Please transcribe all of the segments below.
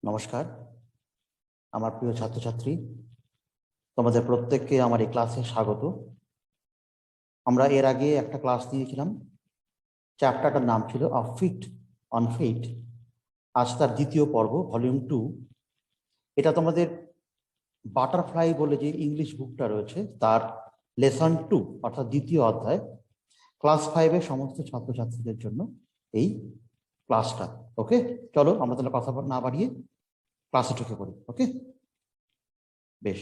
নমস্কার আমার প্রিয় ছাত্রছাত্রী, তোমাদের প্রত্যেককে আমার এই ক্লাসে স্বাগত। আমরা এর আগে একটা ক্লাস নিয়েছিলাম, চ্যাপ্টারটার নাম ছিল ফিট অন ফেট। আজ তার দ্বিতীয় পর্ব, ভলিউম 2। এটা তোমাদের বাটারফ্লাই বলে যে ইংলিশ বুকটা রয়েছে তার লেসন 2 অর্থাৎ দ্বিতীয় অধ্যায়, ক্লাস 5-এর সমস্ত ছাত্রছাত্রীদের জন্য এই ক্লাসটা। ওকে, চলো আমরা তাহলে কথা না বাড়িয়ে ক্লাসে ঢুকে পড়ি। ওকে, বেশ।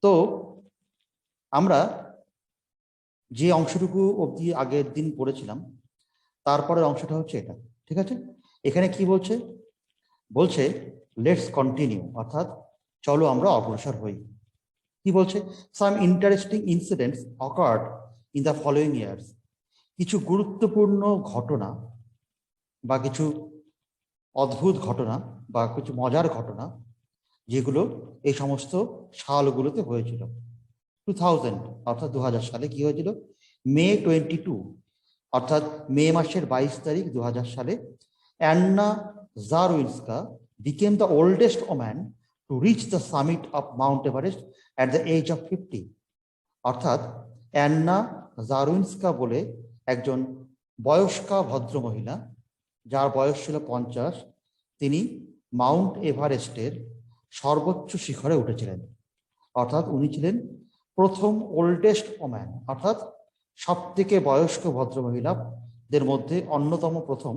তো আমরা যে অংশটুকু অবধি আগের দিন পড়েছিলাম তারপরের অংশটা হচ্ছে এটা, ঠিক আছে? এখানে কি বলছে? বলছে লেটস কন্টিনিউ, অর্থাৎ চলো আমরা অগ্রসর হই। কি বলছে? Some interesting incidents occurred in the following years. কিছু গুরুত্বপূর্ণ ঘটনা বা কিছু অদ্ভুত ঘটনা বা কিছু মজার ঘটনা যেগুলো এই সমস্ত সালগুলোতে হয়েছিল। 2000 অর্থাৎ 2000 সালে কি হয়েছিল? মে 22 অর্থাৎ মে মাসের 22 তারিখ 2000 সালে অ্যান্না জারুইন্সকা became the oldest woman to reach the summit of Mount Everest at the age of 50। অর্থাৎ অ্যান্না জারুইন্সকা বলে একজন বয়স্কা ভদ্রমহিলা, যার বয়স ছিল 50, তিনি মাউন্ট এভারেস্টের সর্বোচ্চ শিখরে উঠেছিলেন। অর্থাৎ উনি ছিলেন প্রথম ওল্ডেস্ট ওম্যান, অর্থাৎ সব থেকে বয়স্ক ভদ্রমহিলাদের মধ্যে অন্যতম প্রথম,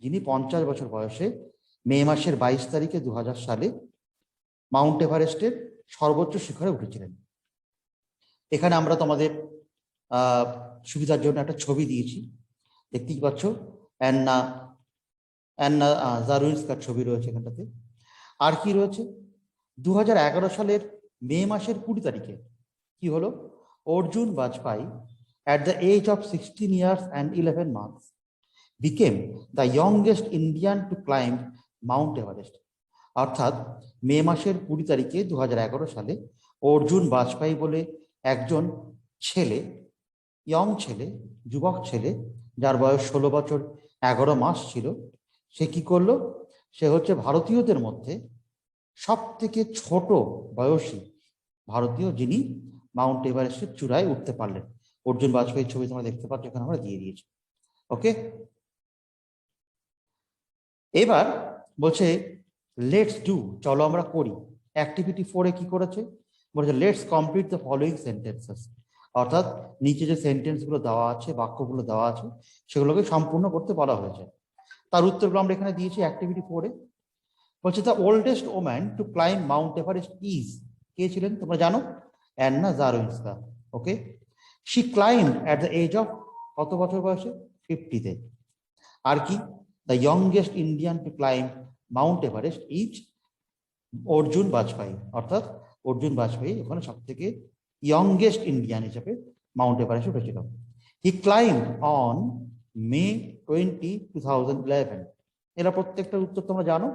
যিনি 50 বছর বয়সে মে মাসের 22 তারিখে 2000 সালে মাউন্ট এভারেস্টের সর্বোচ্চ শিখরে উঠেছিলেন। এখানে আমরা তোমাদের সুবিধার জন্য একটা ছবি দিয়েছি, দেখতেই পাচ্ছ। অ্যান্না জারুইন্সকার ছবি রয়েছে এখানটাতে। আর কি রয়েছে? 2011 সালের মে মাসের 20 তারিখে কি হলো? Arjun Vajpayee at the age of 16 years and 11 months became the youngest Indian to climb Mount Everest। অর্থাৎ মে মাসের 20 তারিখে 2011 সালে অর্জুন বাজপেয়ী বলে একজন ছেলে, ইয়ং ছেলে, যুবক ছেলে, যার বয়স 16 বছর 11 মাস ছিল, সে কি করলো? সে হচ্ছে ভারতীয়দের মধ্যে সব থেকে ছোট বয়সী ভারতীয় যিনি মাউন্ট এভারেস্টের চূড়ায় উঠতে পারলেন। অর্জুন বাজপেয়ীর ছবি তোমরা দেখতে পাচ্ছ, এখানে আমরা দিয়ে দিয়েছি। ওকে, এবার বলছে লেটস ডু, চলো আমরা করি। অ্যাক্টিভিটি 4-এ কি করেছে? বলেছে let's complete the following sentences. অর্থাৎ নিচে যে সেন্টেন্সগুলো দেওয়া আছে, বাক্যগুলো দেওয়া আছে, সেগুলোকে সম্পূর্ণ করতে বলা হয়েছে। তার উত্তরগুলো আমরা এখানে দিয়েছি অ্যাক্টিভিটি 4-এ। বলছে the oldest woman to climb Mount Everest is, কে ছিলেন তোমরা জানো? Anna Czerwinska. Okay, she climb at the age of, কত বছর বয়সে? 50-তে। আর কি? The youngest Indian to climb Mount Everest is Arjun Vajpayee. অর্থাৎ অর্জুন বাজপেয়ী ওখানে সব থেকে ইয়ংগেস্ট ইন্ডিয়ান হিসেবে মাউন্ট এভারেস্ট উঠেছিল। He climb on May 20, 2011। এরা প্রত্যেকটার উত্তর তোমরা জানো,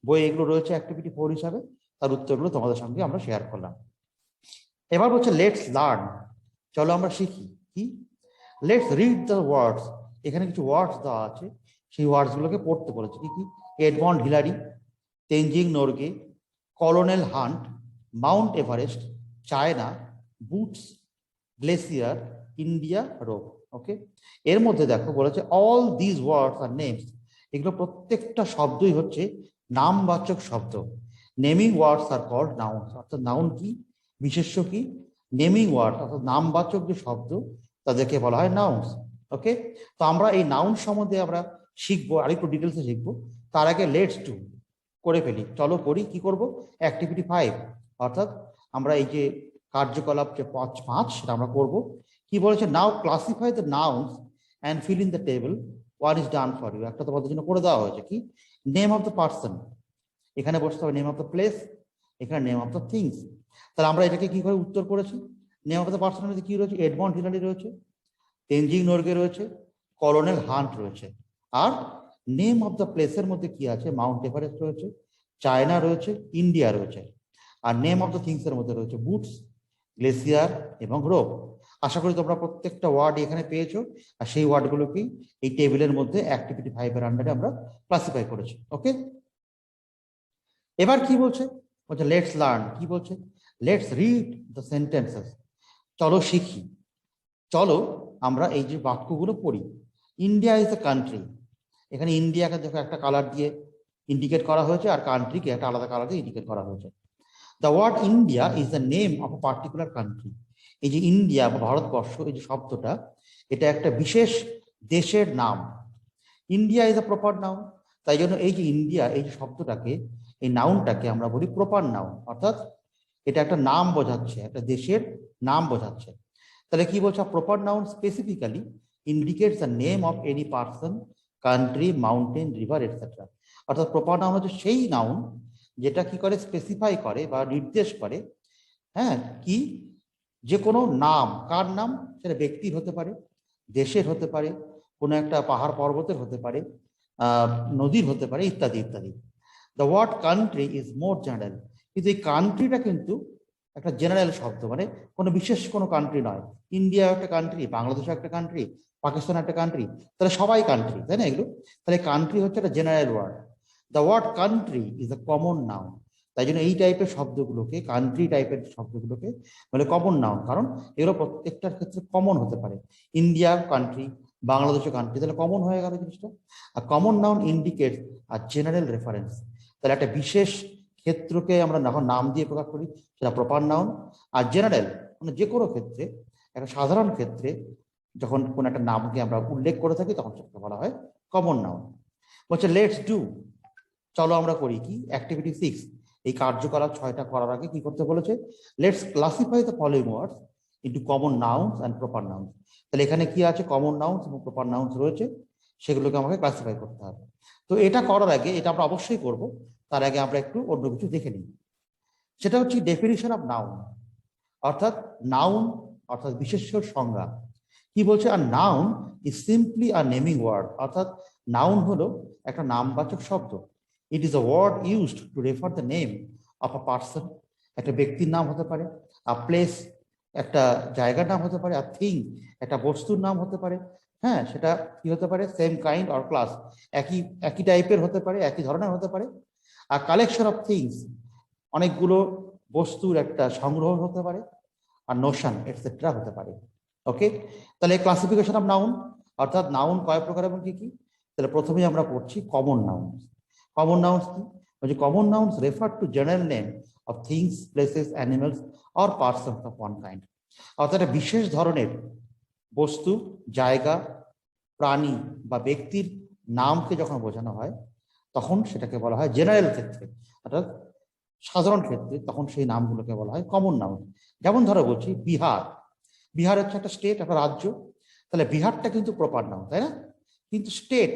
বই এগুলো রয়েছে অ্যাক্টিভিটি 4 হিসাবে। তার উত্তরগুলো তোমাদের সঙ্গে আমরা শেয়ার করলাম। এবার বলছে লেটস লার্ন, চলো আমরা শিখি। কি? Let's read the words. এখানে কিছু ওয়ার্ডস দেওয়া আছে, সেই ওয়ার্ডসগুলোকে পড়তে বলেছে। কি কি? Edmund Hillary, Tenzing Norgay, Colonel Hunt, Mount Everest, China, boots, glacier, India, rope. Okay, এর মধ্যে দেখো বলেছে all this words are names. এগুলো প্রত্যেকটা শব্দই হচ্ছে নামবাচক শব্দ। Naming words are called nouns. অর্থাৎ নাউন কি, বিশেষ্য কি, নেমিং ওয়ার্ড অর্থাৎ নামবাচক যে শব্দ তাদেরকে বলা হয় নাউন্স। ওকে, তো আমরা এই নাউন সম্বন্ধে আমরা শিখবো, আরেকটু ডিটেলসে শিখবো। তার আগে লেটস ডু করে ফেলি, চলো করি। কি করব? অ্যাক্টিভিটি 5, অর্থাৎ আমরা এই যে কার্যকলাপ যে 5 সেটা আমরা করব। কি বলেছে? Now classify the nouns and fill in the table, what is done for you. একটা তোমাদের জন্য করে দেওয়া হয়েছে। কি? নেম অফ দ্য পার্সন, এখানে বসতে হবে নেম অফ দ্য প্লেস, এখানে নেম অফ দ্য থিংস। তাহলে আমরা এটাকে কি করে উত্তর করেছি? নেম অফ দ্য পার্সনের মধ্যে কি রয়েছে? এডমন্ড হিলারি রয়েছে, তেনজিং নোরগে রয়েছে, কলোনেল হান্ট রয়েছে। আর নেম অফ দ্য প্লেসের মধ্যে কি আছে? মাউন্ট এভারেস্ট রয়েছে, চায়না রয়েছে, ইন্ডিয়া রয়েছে। আর নেম অফ দ্য থিংস এর মধ্যে রয়েছে বুটস, গ্লেসিয়ার এবং রোপ। আশা করি তোমরা প্রত্যেকটা ওয়ার্ড এখানে পেয়েছো, আর সেই ওয়ার্ডগুলোকেই এই টেবিলের মধ্যে অ্যাক্টিভিটি 5 এর আন্ডারে আমরা ক্লাসিফাই করেছি। ওকে, এবার কি বলছে? বলছে লেটস লার্ন। কি বলছে? Let's read the sentences. চলো শিখি, চলো আমরা এই যে বাক্যগুলো পড়ি। India is a country. এখানে ইন্ডিয়াকে দেখো একটা কালার দিয়ে ইন্ডিকেট করা হয়েছে, আর কান্ট্রিকে একটা আলাদা কালার দিয়ে ইন্ডিকেট করা হয়েছে। The word India is the name of a particular country. এই যে ইন্ডিয়া বা ভারতবর্ষ, এই যে শব্দটা, এটা একটা বিশেষ দেশের নাম। India is a proper noun. তাই জন্য এই যে ইন্ডিয়া, এই যে শব্দটাকে, এই নাউনটাকে আমরা বলি প্রপার নাউন, অর্থাৎ এটা একটা নাম বোঝাচ্ছে, একটা দেশের নাম বোঝাচ্ছে। তাহলে কি বলছে? Proper noun specifically indicates the name of any person, country, mountain, river etcetera. অর্থাৎ প্রপার নাউন হচ্ছে সেই নাউন যেটা কি করে? স্পেসিফাই করে বা নির্দেশ করে, হ্যাঁ, কি যে কোনো নাম। কার নাম? সেটা ব্যক্তির হতে পারে, দেশের হতে পারে, কোনো একটা পাহাড় পর্বতের হতে পারে, নদীর হতে পারে, ইত্যাদি ইত্যাদি। The word country is more general. কিন্তু এই কান্ট্রিটা কিন্তু একটা জেনারেল শব্দ, মানে কোনো বিশেষ কোনো কান্ট্রি নয়। ইন্ডিয়া একটা কান্ট্রি, বাংলাদেশ একটা কান্ট্রি, পাকিস্তান একটা কান্ট্রি, তাহলে সবাই কান্ট্রি, তাই না? এগুলো তাহলে কান্ট্রি হচ্ছে একটা general word. The word country is a common noun. তাই জন্য এই টাইপের শব্দগুলোকে, কান্ট্রি টাইপের শব্দগুলোকে বলে কমন নাউন, কারণ এগুলো প্রত্যেকটার ক্ষেত্রে কমন হতে পারে। ইন্ডিয়া কান্ট্রি, বাংলাদেশের কান্ট্রি, তাহলে কমন হয়ে গেল জিনিসটা। আর কমন নাউন ইন্ডিকেটস আর জেনারেল রেফারেন্স। তাহলে একটা বিশেষ ক্ষেত্রকে আমরা যখন নাম দিয়ে প্রকাশ করি সেটা প্রপার নাউন। আর জেনারেল মানে যে কোনো ক্ষেত্রে, একটা সাধারণ ক্ষেত্রে যখন কোনো একটা নামকে আমরা উল্লেখ করে থাকি তখন সেটাকে বলা হয় কমন নাউন। বলছে লেটস ডু, চলো আমরা করি। কি? অ্যাক্টিভিটি 6, এই কার্যকলাপ 6টা করার আগে কি করতে বলেছে? Let's classify the following words into common nouns and proper nouns. তাহলে এখানে কি আছে? কমন নাউন্স এবং প্রপার নাউন্স রয়েছে, সেগুলোকে আমাকে ক্লাসিফাই করতে হবে। তো এটা করার আগে, এটা আমরা অবশ্যই করব, তার আগে আমরা একটু অন্য কিছু দেখে নিই। সেটা হচ্ছে ডেফিনিশন অফ নাউন, অর্থাৎ নাউন অর্থাৎ বিশেষ্যর সংজ্ঞা। কি বলছে? আর noun is simply a naming word. অর্থাৎ নাউন হলো একটা নামবাচক শব্দ। It is a word used to refer the name of a person. একটা ব্যক্তির নাম হতে পারে, আ প্লেস একটা জায়গার নাম হতে পারে, আর থিং একটা বস্তুর নাম হতে পারে। হ্যাঁ, সেটা কি হতে পারে? সেম কাইন্ড অর ক্লাস, একই একই টাইপের হতে পারে, একই ধরনের হতে পারে। আর কালেকশন অফ থিংস, অনেকগুলো বস্তুর একটা সংগ্রহ হতে পারে। আর নোশন এটসেট্রা হতে পারে। ওকে, তাহলে ক্লাসিফিকেশন অফ নাউন, অর্থাৎ নাউন কয় প্রকার এবং কি কি। তাহলে প্রথমেই আমরা পড়ছি কমন নাউন্স। কমন নাউন্স কি? বলছি common nouns refer two general name of things, places, animals or person of one kind. অর্থাৎ একটা বিশেষ ধরনের বস্তু, জায়গা, প্রাণী বা ব্যক্তির নামকে যখন বোঝানো হয় তখন সেটাকে বলা হয় জেনারেল ক্ষেত্রে, অর্থাৎ সাধারণ ক্ষেত্রে, তখন সেই নামগুলোকে বলা হয় কমন নাউন। যেমন ধরো বলছি বিহার। বিহার হচ্ছে একটা স্টেট, একটা রাজ্য, তাহলে বিহারটা কিন্তু প্রপার নাউন, তাই না? কিন্তু স্টেট,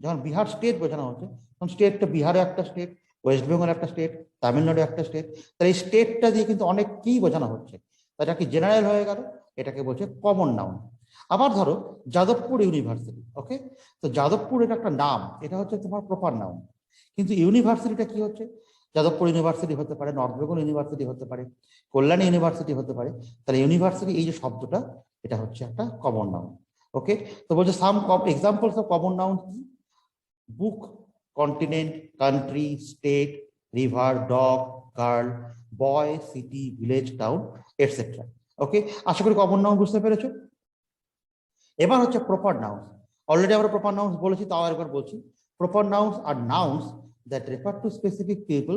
যখন বিহার স্টেট বোঝানো হচ্ছে তখন স্টেটটা বিহারে একটা স্টেট, ওয়েস্ট বেঙ্গল একটা স্টেট, তামিলনাড়ু একটা স্টেট, তাহলে এই স্টেটটা দিয়ে কিন্তু অনেককেই বোঝানো হচ্ছে, এটা কি জেনারেল হয়ে গেল, এটাকে বলছে কমন নাউন। আবার ধরো যাদবপুর ইউনিভার্সিটি। ওকে, তো যাদবপুর এটা একটা নাম, এটা হচ্ছে তোমার প্রপার নাউন। কিন্তু ইউনিভার্সিটিটা কি হচ্ছে? যাদবপুর ইউনিভার্সিটি হতে পারে, নর্থ বেঙ্গল ইউনিভার্সিটি হতে পারে, কল্যাণী ইউনিভার্সিটি হতে পারে। তাহলে ইউনিভার্সিটি এই যে শব্দটা, এটা হচ্ছে একটা কমন নাউন। ওকে, তো বলছে some examples of common noun কি? Book, continent, country, state, river, dog, girl, boy, city, village, town etcetera. Okay, আশা করি কমন নাউন বুঝতে পেরেছো। এবার হচ্ছে প্রপার নাউন্স। অলরেডি আমরা প্রপার নাউন্স বলেছি, তাও একবার বলছি। Proper nouns are nouns that refer to specific people,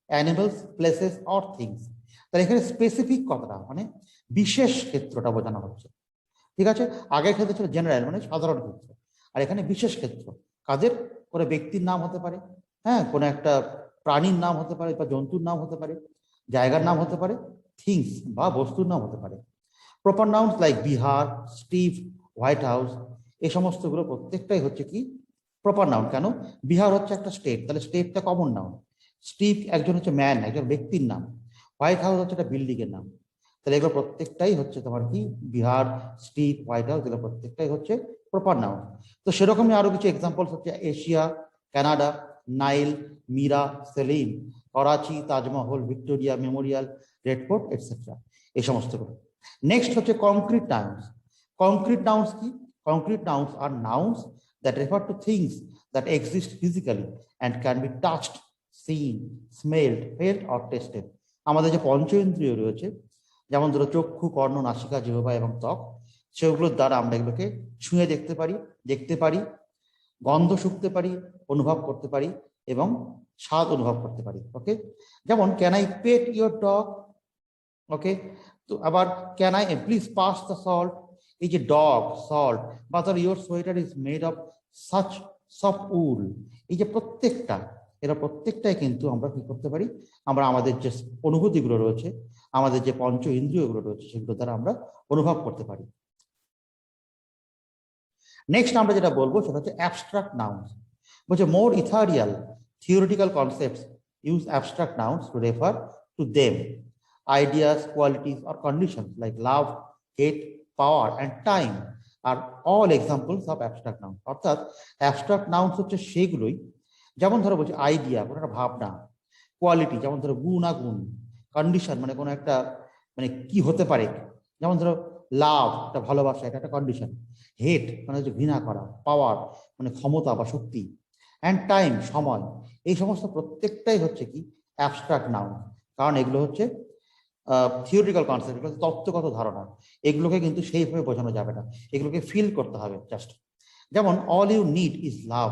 animals, places or things. তাহলে এখানে স্পেসিফিক কথাটা মানে বিশেষ ক্ষেত্রটা বোঝানো হচ্ছে। ঠিক আছে, আগের ক্ষেত্রে ছিল জেনারেল মানে সাধারণ ক্ষেত্র, আর এখানে বিশেষ ক্ষেত্র। কাদের? কোনো ব্যক্তির নাম হতে পারে, হ্যাঁ, কোনো একটা প্রাণীর নাম হতে পারে বা জন্তুর নাম হতে পারে, জায়গার নাম হতে পারে, থিংস বা বস্তুর নাম হতে পারে। Proper nouns like Bihar, Steve, white house, এই সমস্তগুলো প্রত্যেকটাই হচ্ছে কি প্রপার নাউন। কেন? বিহার হচ্ছে একটা স্টেট, তাহলে স্টেটটা কমন নাউন। স্টিভ একজন হচ্ছে ম্যান, একজন ব্যক্তির নাম। হোয়াইট হাউস হচ্ছে একটা বিল্ডিং এর নাম। তাহলে এগুলো প্রত্যেকটাই হচ্ছে তোমার কি বিহার, স্টিভ, হোয়াইট হাউস, এগুলো প্রত্যেকটাই হচ্ছে প্রপার নাউন। তো সেরকমই আরো কিছু এক্সাম্পলস হচ্ছে Asia, Canada, Nile, Meera, Salim, Karachi, Taj Mahal, Victoria Memorial, Red Fort etcetera, এই সমস্তগুলো। নেক্সট হচ্ছে কংক্রিট নাউন্স। কংক্রিট নাউন্স কি? Concrete nouns are nouns that refer to things that exist physically and can be touched, seen, smelled, felt or tested. আমাদের যে পঞ্চেন্দ্রিয় রয়েছে, যেমন ধরো চক্ষু, কর্ণ, নাসিকা, জিহ্বা এবং ত্বক, সেগুলোর দ্বারা আমরা এগুলোকে ছুঁয়ে দেখতে পারি, গন্ধ শুঁকতে পারি, অনুভব করতে পারি এবং স্বাদ অনুভব করতে পারি। ওকে, যেমন can I pet your dog? Okay, তো আবার can I please pass the salt? এই যে ডগ, সল্ট, বা ধর your sweater is made of such soft wool, এই যে এরা প্রত্যেকটাই কিন্তু আমরা কি করতে পারি, আমরা আমাদের যে অনুভূতিগুলো রয়েছে, আমাদের যে পঞ্চ ইন্দ্রিয়গুলো রয়েছে, সেগুলো দ্বারা আমরা অনুভব করতে পারি। নেক্সট আমরা যেটা বলবো সেটা হচ্ছে অ্যাবস্ট্রাক্ট নাউন্স। বলছে more ethereal theoretical concepts use abstract nouns to refer to them ideas, qualities or conditions like love, hate, power and time are all examples of abstract nouns. অর্থাৎ abstract nouns হচ্ছে সেগুলোই, যেমন ধরো বলছি idea, কোনো একটা ভাবনা, কোয়ালিটি যেমন ধরো গুণাগুণ, কন্ডিশন মানে কোনো একটা মানে কি হতে পারে, যেমন ধরো লাভ একটা ভালোবাসা, এটা একটা কন্ডিশন, হেট মানে হচ্ছে ঘৃণা করা, পাওয়ার মানে ক্ষমতা বা শক্তি, অ্যান্ড টাইম সময়, এই সমস্ত প্রত্যেকটাই হচ্ছে কি অ্যাবস্ট্রাক্ট নাউন। কারণ এগুলো হচ্ছে থিওরিটিক্যাল কনসেপ্ট, এগুলো তত্ত্বগত ধারণা, এগুলোকে কিন্তু সেইভাবে বোঝানো যাবে না, এগুলোকে ফিল করতে হবে জাস্ট। যেমন all you need is love,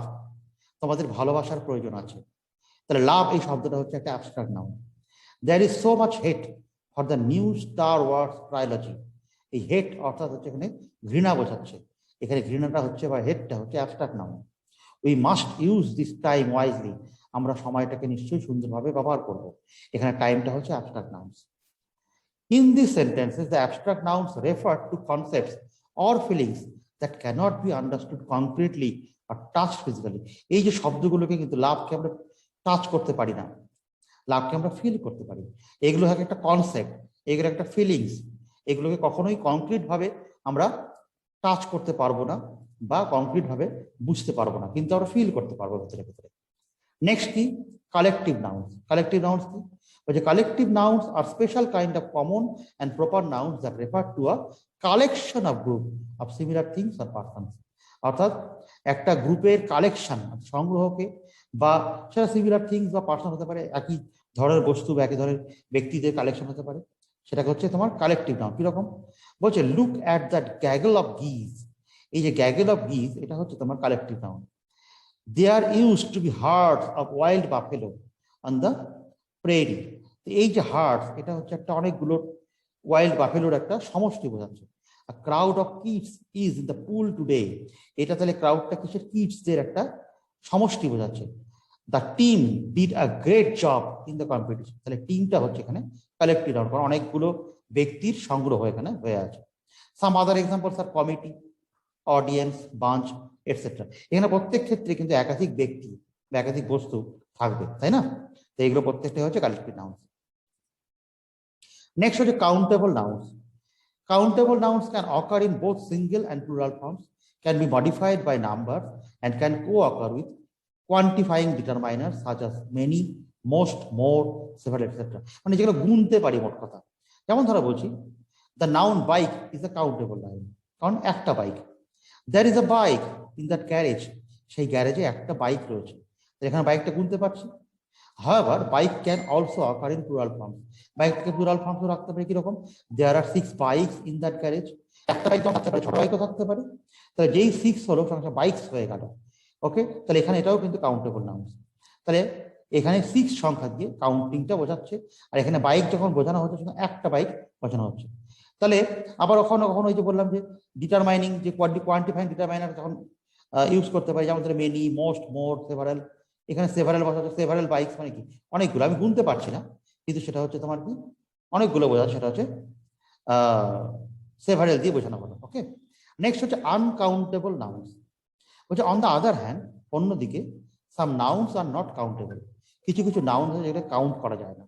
তোমাদের ভালোবাসার প্রয়োজন আছে, তাহলে লাভ এই শব্দটা হচ্ছে একটা abstract noun. There is so much hate for the new Star Wars trilogy, এই হেট অর্থাৎ হচ্ছে এখানে ঘৃণা বোঝাচ্ছে, এখানে ঘৃণাটা হচ্ছে বা হেটটা হচ্ছে abstract noun. We must use this time wisely, আমরা সময়টাকে নিশ্চয়ই সুন্দরভাবে ব্যবহার করব, এখানে টাইমটা হচ্ছে abstract nouns. In these sentences, the abstract nouns refer to concepts or feelings that cannot be understood concretely or touched physically. এই যে শব্দগুলোকে কিন্তু লাভকে আমরা টাচ করতে পারি না, লাভকে আমরা ফিল করতে পারি, এগুলো হচ্ছে একটা কনসেপ্ট, এগুলো একটা ফিলিংস, এগুলোকে কখনোই কংক্রিট ভাবে আমরা টাচ করতে পারবো না বা কংক্রিট ভাবে বুঝতে পারবো না, কিন্তু আমরা ফিল করতে পারবো ভেতরে ভেতরে। নেক্সট কি কালেকটিভ নাউন্স। কালেকটিভ নাউন্স কি? The collective nouns are special kind of common and proper nouns that refer to a collection of group of similar things or persons. অর্থাৎ একটা গ্রুপের কালেকশন, সংগ্রহকে, বা সেটা সিমিলার থিংস বা person হতে পারে, একই ধরনের বস্তু বা একই ধরনের ব্যক্তিদের কালেকশন হতে পারে, সেটাকে হচ্ছে তোমার কালেকটিভ নাউন। কিরকম? বলছে লুক অ্যাট দ্যাট গ্যাগল অফ গিজ, এই যে গ্যাগল অফ গিজ এটা হচ্ছে তোমার collective noun. There used to be herds of wild buffalo on the prairie. এই যে হার্ডস, এটা হচ্ছে একটা অনেকগুলো ওয়াইল্ড বাফেলোর একটা সমষ্টি বোঝাচ্ছে। A crowd of kids is in the pool today, এটা তাহলে ক্রাউডটা কিসের? কিডসদের একটা সমষ্টি বোঝাচ্ছে। The team did a great job in the competition, তাহলে টিমটা হচ্ছে এখানে কালেক্টিভ নাউন, কারণ অনেকগুলো ব্যক্তির সংগ্রহ এখানে হয়ে আছে। Some other examples are committee, audience, bunch etcetera. এখানে প্রত্যেক ক্ষেত্রে কিন্তু একাধিক ব্যক্তি বা একাধিক বস্তু থাকবে, তাই না? তো এগুলো প্রত্যেকটাই হচ্ছে কালেক্টিভ নাউন্স। নেক্সট হচ্ছে countable nouns. Countable nouns can occur in both single and plural forms, can be modified by number and can co-occur with quantifying determiner such as many, most, more, several etcetera. মানে যেগুলো গুনতে পারি মোট কথা। যেমন ধরো বলছি the noun bike is a countable noun, কারণ একটা bike. There is a bike in that garage, সেই গ্যারেজে একটা বাইক রয়েছে, এখানে বাইকটা গুনতে পারছি। However, bike can also occur in plural forms, বাইককে প্লুরাল ফর্মে রাখতে পারি। কিরকম? There are 6 bikes in that garage, একটা বাইক থাকতে পারে, ছোট বাইকও থাকতে পারে, তাহলে যেই 6 হলো সংখ্যা বাইকস হয়ে গেল। ওকে, তাহলে এখানে এটাও কিন্তু কাউন্টেবল নাউন্স। তাহলে এখানে 6 সংখ্যা দিয়ে কাউন্টিংটা বোঝাচ্ছে, আর এখানে বাইক যখন বোঝানো হচ্ছে সেখানে একটা বাইক বোঝানো হচ্ছে। তাহলে আবার কখনো কখনো ওই যে বললাম যে ডিটারমাইনিং, যে কোয়ান্টিফাইং ডিটারমাইনার যখন ইউজ করতে পারি, যেমন মেনি, মোস্ট, মোর, সেভারাল। এখানে সেভারাল বোঝাচ্ছে, সেভারাল বাইকস মানে কি অনেকগুলো, আমি গুনতে পারছি না, কিন্তু সেটা হচ্ছে তোমার কি অনেকগুলো বোঝাচ্ছে, সেটা হচ্ছে সেভারাল দিয়ে বোঝানো হলো। ওকে, নেক্সট হচ্ছে আনকাউন্টেবল নাউন্স। বলছে অন দ্য আদার হ্যান্ড, অন্যদিকে সাম নাউন্স আর নট কাউন্টেবল, কিছু কিছু নাউন আছে যেগুলো কাউন্ট করা যায় না।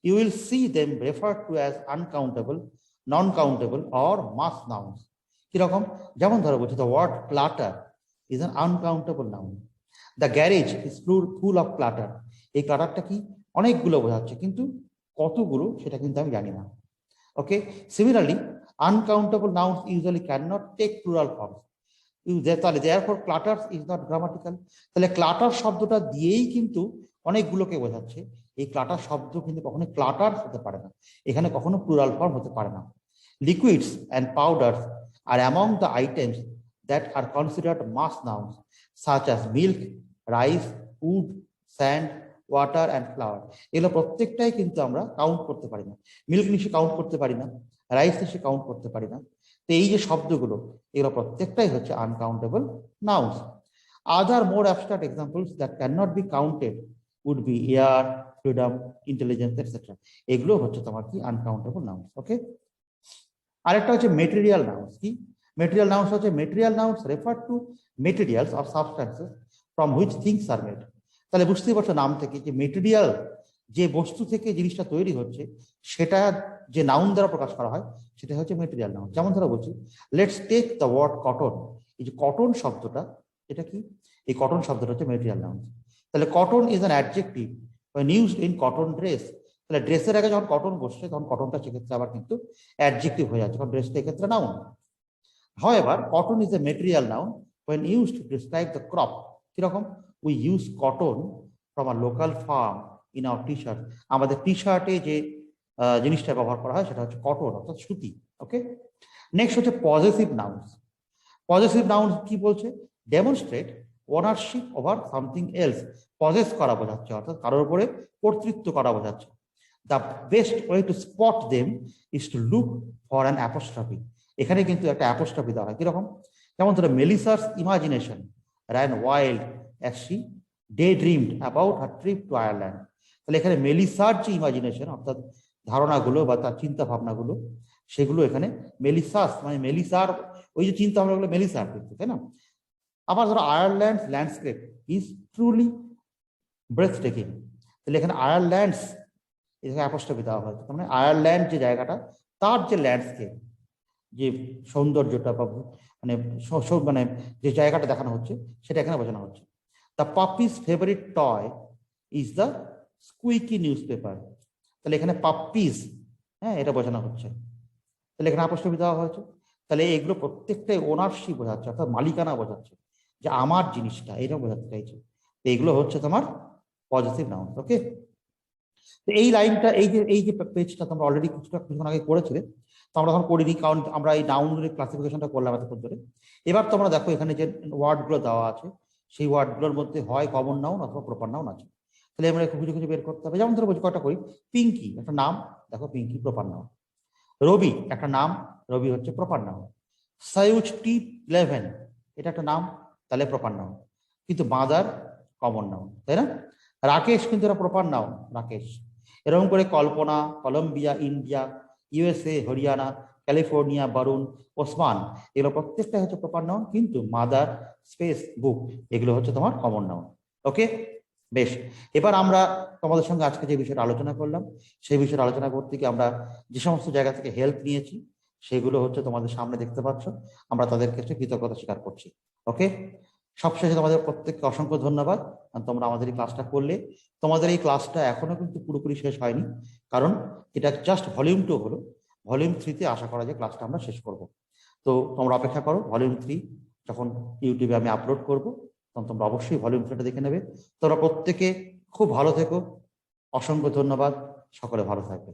You will see them referred to as uncountable, non-countable or mass nouns. কিরকম? যেমন ধরো বলছি the word clutter is an uncountable noun. The garage is full of clutter. এই ক্লাটারটা কি অনেকগুলো বোঝাচ্ছে, কিন্তু কতগুলো সেটা কিন্তু আমি জানি না। Okay, similarly uncountable nouns usually can not take plural forms. তাহলে therefore clutters is not grammatical। তাহলে ক্লাটার শব্দটা দিয়েই কিন্তু অনেকগুলোকে বোঝাচ্ছে। এই ক্লাটার শব্দ কিন্তু কখনো ক্লাটার হতে পারে না, এখানে কখনো প্লুরাল ফর্ম হতে পারে না। Liquids and powders are among the items that are considered mass nouns such as milk, rice, wood, sand, water and flour. এগুলো প্রত্যেকটাই কিন্তু আমরা কাউন্ট করতে পারি না। মিল্ক নিশ্চয়ই কাউন্ট করতে পারি না, রাইস নিশ্চয়ই কাউন্ট করতে পারি না। তো এই যে শব্দগুলো, এগুলো প্রত্যেকটাই হচ্ছে uncountable nouns. Other more abstract examples that can not be counted would be air, freedom, intelligence etcetera. এগুলো হচ্ছে তোমার কি আনকাউন্টেবল নাউন্স। ওকে, আরেকটা হচ্ছে মেটেরিয়াল নাউন্স। কি মেটেরিয়াল নাউন্স হচ্ছে material nouns refer to materials or substances from which things are made. তাহলে বুঝতেই পারছো নাম থেকে যে মেটেরিয়াল, যে বস্তু থেকে জিনিসটা তৈরি হচ্ছে, সেটা যে নাউন দ্বারা প্রকাশ করা হয় সেটা হচ্ছে মেটেরিয়াল নাউন। যেমন ধরো বলছি, let's take the word cotton. এই যে কটন শব্দটা, এটা কি? এই কটন শব্দটা হচ্ছে মেটেরিয়াল নাউন। তাহলে cotton is an adjective when used in cotton dress। তাহলে ড্রেসের আগে যখন কটন বসছে তখন কটনটা সেক্ষেত্রে আবার কিন্তু অ্যাডজেক্টিভ হয়ে যাচ্ছে, কারণ ড্রেসটা এক্ষেত্রে noun. However, cotton is a material noun when used to describe the crop। কিরকম? We use cotton from a local farm in our t-shirt। আমাদের টি শার্টে যে জিনিসটা ব্যবহার করা হয় সেটা হচ্ছে কটন, অর্থাৎ সুতি। ওকে, নেক্সট হচ্ছে পজেসিভ নাউন্স। পজেসিভ নাউন্স কি বলছে? Demonstrate ownership over something else. Possess করা বোঝাচ্ছে, অর্থাৎ কারোর উপরে কর্তৃত্ব করা বোঝাচ্ছে। The best way to spot them is to look for an apostrophe. এখানে কিন্তু একটা অ্যাপোস্ট্রফি দেওয়া হয়। কিরকম? যেমন ধরো, Melissa's imagination ran wild as she daydreamed about her trip to Ireland। তাহলে এখানে মেলিসার যে ইমাজিনেশন, অর্থাৎ ধারণাগুলো বা তার চিন্তা ভাবনাগুলো, সেগুলো এখানে মেলিসাস মানে মেলিসার ওই যে চিন্তা ভাবনাগুলো মেলিসার কিন্তু, তাই না? আবার ধরো, Ireland landscape is truly breathtaking. তাহলে এখানে আয়ারল্যান্ডস এখানে অ্যাপোস্ট্রফি দেওয়া হয়। তার মানে আয়ারল্যান্ড যে জায়গাটা, তার যে ল্যান্ডস্কেপ, যে সৌন্দর্যটা বা মানে মানে যে জায়গাটা দেখানো হচ্ছে সেটা এখানে বোঝানো হচ্ছে। The puppy's favourite toy is the squeaky newspaper. তাহলে এখানে পাপ্পিস, হ্যাঁ, এটা বোঝানো হচ্ছে। তাহলে এখানে অ্যাপোস্ট্রফি দেওয়া হয়েছে। তাহলে এগুলো প্রত্যেকটাই ওনারশিপ বোঝাচ্ছে, অর্থাৎ মালিকানা বোঝাচ্ছে, যে আমার জিনিসটা, এটা বোঝাতে চাইছে। এগুলো হচ্ছে তোমার পজিটিভ নাউন। ওকে, তো এই লাইনটা, এই যে পেজটা তোমরা অলরেডি কিছুক্ষণ আগে করেছিলে, তো আমরা এখন করিনি, কারণ আমরা এই নাউনের ক্লাসিফিকেশনটা করলাম এতক্ষণ ধরে। এবার তোমরা দেখো এখানে যে ওয়ার্ডগুলো দেওয়া আছে, সেই ওয়ার্ডগুলোর মধ্যে হয় কমন নাউন অথবা প্রপার নাউন আছে। তাহলে আমরা খুঁজে খুঁজে বের করতে হবে। যেমন ধরো বলছি, কয়টা করি। পিঙ্কি একটা নাম, দেখো পিঙ্কি প্রপার নাউন। রবি একটা নাম, রবি হচ্ছে প্রপার নাউন। সাইউজ টি11 এটা একটা নাম, তাহলে প্রপার নাউন। কিন্তু মাদার কমন নাউন, তাই না? রাকেশ কিন্তু এটা প্রপার নাউন, রাকেশ। এরকম করে Kalpana, Colombia, India, USA, Haryana, California, Varun, Osman, এগুলো প্রত্যেকটা হচ্ছে প্রপার নাউন, কিন্তু মাদার, স্পেস, বুক, এগুলো হচ্ছে তোমার কমন নাউন। ওকে, বেশ। এবার আমরা তোমাদের সঙ্গে আজকে যে বিষয়টা আলোচনা করলাম, সেই বিষয়টা আলোচনা করতে গিয়ে আমরা যে সমস্ত জায়গা থেকে হেল্প নিয়েছি সেগুলো হচ্ছে তোমাদের সামনে দেখতে পাচ্ছ। আমরা তাদের ক্ষেত্রে কৃতজ্ঞতা স্বীকার করছি। ওকে, সবশেষে তোমাদের প্রত্যেককে অসংখ্য ধন্যবাদ। তোমরা আমাদের এই ক্লাসটা করলে। তোমাদের এই ক্লাসটা এখনো কিন্তু পুরোপুরি শেষ হয়নি, কারণ এটা জাস্ট ভলিউম 2 হলো। ভলিউম 3-তে আশা করা যায় ক্লাসটা আমরা শেষ করব। তো তোমরা অপেক্ষা করো, ভলিউম 3 যখন ইউটিউবে আমি আপলোড করব তখন তোমরা অবশ্যই ভলিউম 3টা দেখে নেবে। তোমরা প্রত্যেকে খুব ভালো থেকো। অসংখ্য ধন্যবাদ, সকলে ভালো থাকবে।